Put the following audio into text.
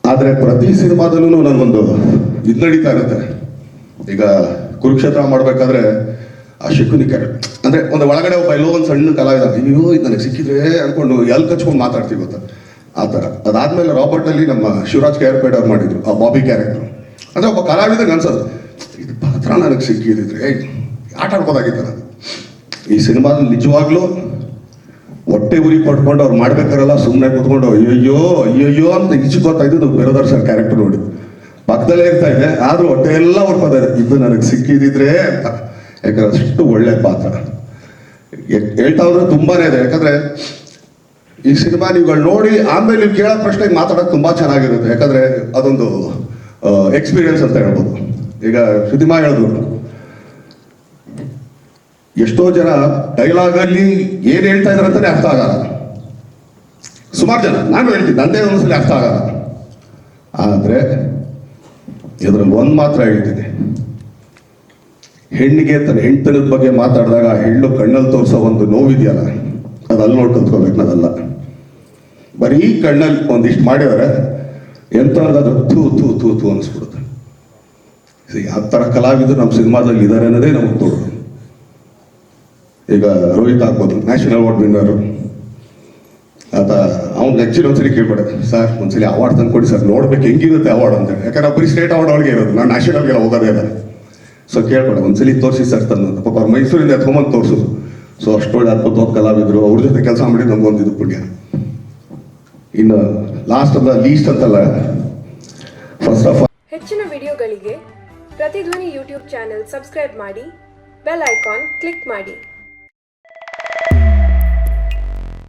ಆದರೆ ಪ್ರತಿ ಸಿನಿಮಾದಲ್ಲೂ ನನಗೊಂದು ಇದು ನಡೀತಾ ಇರುತ್ತೆ. ಈಗ ಕುರುಕ್ಷೇತ್ರ ಮಾಡಬೇಕಾದ್ರೆ ಆ ಶಕುನಿ ಕ್ಯಾರೆಕ್ಟರ್ ಅಂದರೆ ಒಂದು ಒಳಗಡೆ ಒಬ್ಬ ಎಲ್ಲೋ ಒಂದು ಸಣ್ಣ ಕಲಾವಿದ, ಅಯ್ಯೋ ಇದು ನನಗೆ ಸಿಕ್ಕಿದ್ರೆ ಅಂದ್ಕೊಂಡು ಎಲ್ಲಿ ಕಚ್ಕೊಂಡು ಮಾತಾಡ್ತೀವಿ ಗೊತ್ತಾ, ಆ ಥರ. ಅದಾದಮೇಲೆ ರಾಬರ್ಟಲ್ಲಿ ನಮ್ಮ ಶಿವರಾಜ್ ಕೇರ್ಪೇಡ್ ಅವ್ರು ಮಾಡಿದ್ರು ಆ ಬಾಬಿ ಕ್ಯಾರೆಕ್ಟರ್. ಅಂದರೆ ಒಬ್ಬ ಕಲಾವಿದಂಗೆ ಅನ್ಸೋದು, ಇದು ಪಾತ್ರ ನನಗೆ ಸಿಕ್ಕಿದ್ರೆ ಆಟ ಆಡ್ಬೋದಾಗಿತ್ತು ನಾನು. ಈ ಸಿನಿಮಾದಲ್ಲಿ ನಿಜವಾಗ್ಲೂ ಹೊಟ್ಟೆ ಉರಿ ಪಡ್ಕೊಂಡು ಅವ್ರು ಮಾಡ್ಬೇಕಾರಲ್ಲ ಸುಮ್ಮನೆ ಕೂತ್ಕೊಂಡು ಅಯ್ಯಯ್ಯೋ ಅಯ್ಯಯ್ಯೋ ಅಂತ ಈಚೆ ಗೊತ್ತಾ ಇದ್ದು ಬೇರೆದವ್ರು ಸರ್ ಕ್ಯಾರೆಕ್ಟರ್ ನೋಡಿ ಪಕ್ಕದಲ್ಲೇ ಇರ್ತಾ ಇದೆ, ಆದರೂ ಹೊಟ್ಟೆ ಎಲ್ಲ ಹೊಡ್ಕೋತಾ ಇದೆ, ಇದು ನನಗೆ ಸಿಕ್ಕಿದ್ರೆ ಅಂತ. ಯಾಕಂದ್ರೆ ಅಷ್ಟು ಒಳ್ಳೆ ಪಾತ್ರ ಹೇಳ್ತಾ ಹೋದ್ರೆ ತುಂಬಾನೇ ಇದೆ. ಯಾಕಂದ್ರೆ ಈ ಸಿನಿಮಾ ನೀವುಗಳು ನೋಡಿ ಆಮೇಲೆ ನೀವು ಕೇಳೋ ಪ್ರಶ್ನೆಗೆ ಮಾತಾಡೋಕೆ ತುಂಬಾ ಚೆನ್ನಾಗಿರುತ್ತೆ. ಯಾಕಂದ್ರೆ ಅದೊಂದು ಎಕ್ಸ್ಪೀರಿಯನ್ಸ್ ಅಂತ ಹೇಳ್ಬೋದು. ಈಗ ಸಿನಿಮಾ ಹೇಳಿದ್ರು, ಎಷ್ಟೋ ಜನ ಡೈಲಾಗ್ ಅಲ್ಲಿ ಏನ್ ಹೇಳ್ತಾ ಇದಾರೆ ಅಂತಾನೆ ಅರ್ಥ ಆಗಲ್ಲ. ಸುಮಾರು ಜನ, ನಾನು ಹೇಳ್ತೀನಿ ನಂದೇ ಒಂದ್ಸಲಿ ಅರ್ಥ ಆಗಲ್ಲ. ಆದ್ರೆ ಇದ್ರಲ್ಲಿ ಒಂದ್ ಮಾತ್ರ ಹೇಳ್ತೀನಿ, ಹೆಣ್ಣಿಗೆ ತನ್ನ ಹೆಣ್ತನದ ಬಗ್ಗೆ ಮಾತಾಡಿದಾಗ ಆ ಹೆಣ್ಣು ಕಣ್ಣಲ್ಲಿ ತೋರಿಸೋ ಒಂದು ನೋವಿದೆಯಲ್ಲ, ಅದು ಅಲ್ಲಿ ನೋಡಿ ಕಲ್ತ್ಕೋಬೇಕು. ಅದಲ್ಲ ಬರೀ ಕಣ್ಣಲ್ಲಿ ಒಂದಿಷ್ಟು ಮಾಡಿದರೆ ಎಂಥವ್ರದ್ದು ಥೂ ಥೂ ಥೂ ಥೂ ಅನಿಸ್ಬಿಡುತ್ತೆ. ಯಾವ ಥರ ಕಲಾವಿದರು ನಮ್ಮ ಸಿನಿಮಾದಲ್ಲಿ ಇದ್ದಾರೆ ಅನ್ನೋದೇ ನಮಗೆ ತೋರು. ಈಗ ರೋಹಿತ್ ಆಗ್ಬೋದು, ನ್ಯಾಷನಲ್ ಅವಾರ್ಡ್ ವಿನ್ನರು. ಆತ ಅವ್ನು ಆ್ಯಕ್ಚುಲಿ ಒಂದ್ಸಲಿ ಕೇಳ್ಬೇಡ ಸರ್, ಒಂದ್ಸಲಿ ಅವಾರ್ಡ್ ತಂದು ಕೊಡಿ ಸರ್, ನೋಡ್ಬೇಕು ಹೆಂಗಿರುತ್ತೆ ಅವಾರ್ಡ್ ಅಂತ. ಯಾಕಂದ್ರೆ ಬರೀ ಸ್ಟೇಟ್ ಅವಾರ್ಡ್ ಅವ್ರಿಗೆ ಇರೋದು, ನಾನು ನ್ಯಾಷನಲ್ಗೆಲ್ಲ ಹೋಗೋದೇ ಇಲ್ಲ. ಸೊ ಕೇಳ್ಬೇಡ ಒಂದ್ಸಲಿ ತೋರಿಸಿ ಸರ್ ತಂದು, ಪಾಪ ಅವ್ರು ಮೈಸೂರಿಂದ ಎತ್ಕೊಂಬಂದು ತೋರಿಸೋದು. ಸೊ ಅಷ್ಟೊಳ್ಳೆ ಅದ್ಭುತವಾದ ಕಲಾವಿದರು, ಅವ್ರ ಜೊತೆ ಕೆಲಸ ಮಾಡಿ ನಮ್ಗೊಂದಿದ್ದು ಪುಣ್ಯ. ಇನ್ನು ಲಾಸ್ಟ್ ಅಲ್ಲ ಲೀಸ್ಟ್ ಅಂತಲ್ಲ, ಫಸ್ಟ್ ಆಫ್ ಆಲ್ ಹೆಚ್ಚಿನ ವಿಡಿಯೋಗಳಿಗೆ ಪ್ರತಿಧ್ವನಿ ಯೂಟ್ಯೂಬ್ ಚಾನೆಲ್ ಸಬ್ಸ್ಕ್ರೈಬ್ ಮಾಡಿ, ಬೆಲ್ ಐಕಾನ್ ಕ್ಲಿಕ್ ಮಾಡಿ.